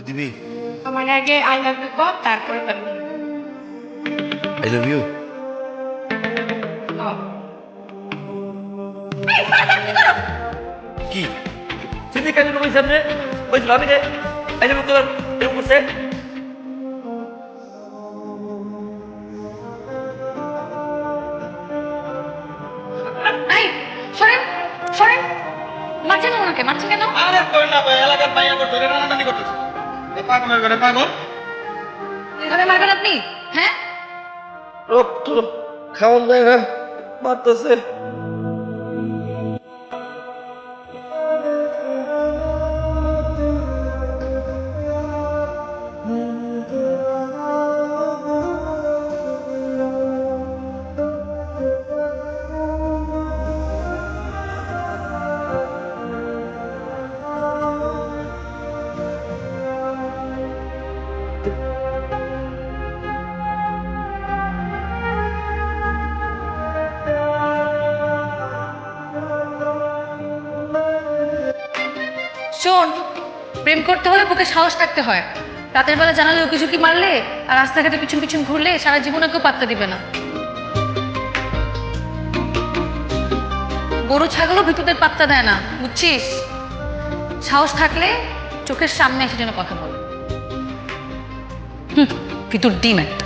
দিবি? আমার আগে আই লাভ ইউ বল, তারপরে পাবি। I love you. কি চিনি কেন তুমি সামনে ওই ভাবি রে আই লাভ ইউ তোর এরকম করছে? এই সরেন সরেন, মারছেন ওনাকে, মারছেন কেন? আরে কই না ভাই, এলাকার ভাই আমার ধরে টানাটানি করতেছে। এ পাগলের ঘরে পাগল। এভাবে মারবেন আপনি? হ্যাঁ, রক্ত খাওয়ান যায় না, মারতেছে। শোন, প্রেম করতে হলে বুকে সাহস থাকতে হয়। রাতের বেলা জানালে উকি ঝুঁকি মারলে আর রাস্তাঘাটে পিছন পিছন ঘুরলে সারা জীবনে কেউ পাত্তা দিবে না। গরু ছাগলও ভিতরদের পাত্তা দেয় না, বুঝছিস? সাহস থাকলে চোখের সামনে এসে যেন কথা বলে। ভিতর ডিম একটা।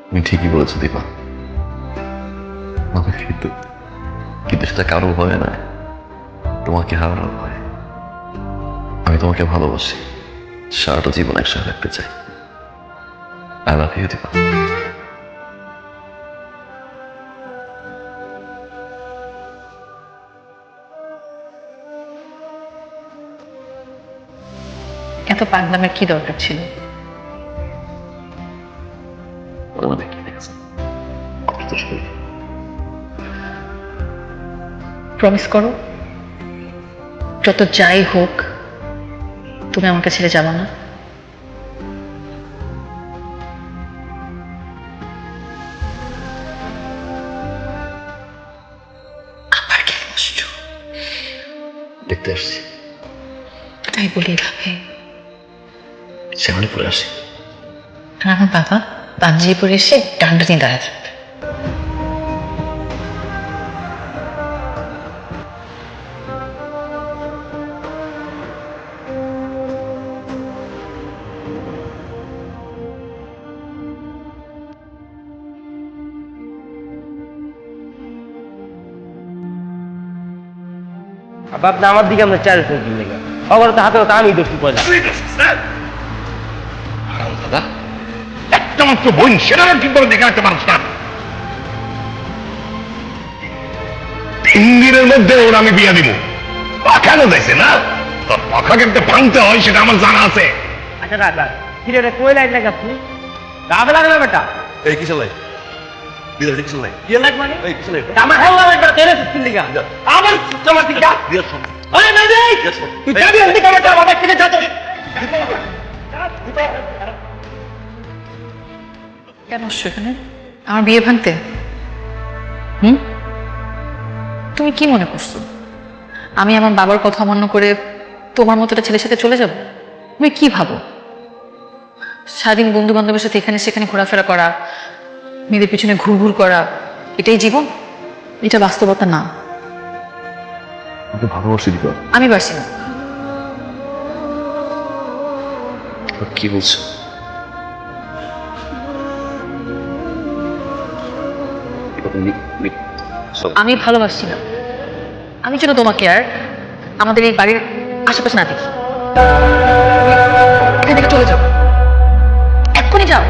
তুমি ঠিকই বলেছো দীপা, আমাকে কিন্তু কিন্তু সেটা কারো ভয় নয়, তোমাকে হারানোর ভয়। আমি তোমাকে ভালোবাসি, সারাটা জীবন একসাথে থাকতে চাই। I love you Deepa. এত পাগলামের কি দরকার ছিল? আমাদের কি দেখছে কত শরীর। প্রমিস করো, যত যাই হোক তুমি আমাকে ছেড়ে যাবে না। আবার কেন বসছো? দেখতে আসছি, তাই বলি এভাবে? সেখানে পরে আসি। আর আমার বাবা পাঞ্জাবি পরে এসে ডান্ডা নিয়ে দাঁড়ায় থাকবে। আপনি আমার দিকে আমরা চার লেগে খবর তো হাতে আমি দোষী পয়লা। দাদা একটা মাত্র বোন, সেটা ঠিক করে দেখে রাখতে পারছ না। 3 দিনের মধ্যে ওর আমি বিয়ে দিব। পাখানো দেখছে না, তোর পাখা কেমতে ভাঙতে হয় সেটা আমার জানা আছে। আচ্ছা দাদা কিরে রে কই লাইট লাগে আপনি গাবে লাগলো বেটা? এই কিসে লাই বিদায় কিসে লাই কি লাইট মানে? এই কিসে লাই আমার হেলা লাগবে তেরে সিস্টেম দিগা আমার সিস্টেম দিগা বিয়ার সব আরে নাই রে তুই যাবি এন্ড কামাটা বাবা কিনে যা তো। কেন আসছো এখানে আমার বিয়ে ভাঙতে? তুমি কি মনে করছো আমি আমার বাবার কথা অমান্য করে তোমার মতো একটা ছেলের সাথে চলে যাব? তুমি কি ভাবো সারাদিন বন্ধু বান্ধবের সাথে এখানে সেখানে ঘোরাফেরা করা, মেয়েদের পিছনে ঘুর ঘুর করা, এটাই জীবন? এটা বাস্তবতা না। আমাকে ভালোবাসি দিবা। আমি পারছি না। কি বলছো? আমি ভালোবাসছি না। আমি যেন তোমাকে আর আমাদের এই বাড়ির আশেপাশে না দেখি। এখান থেকে চলে যাও, এক্ষুনি যাও।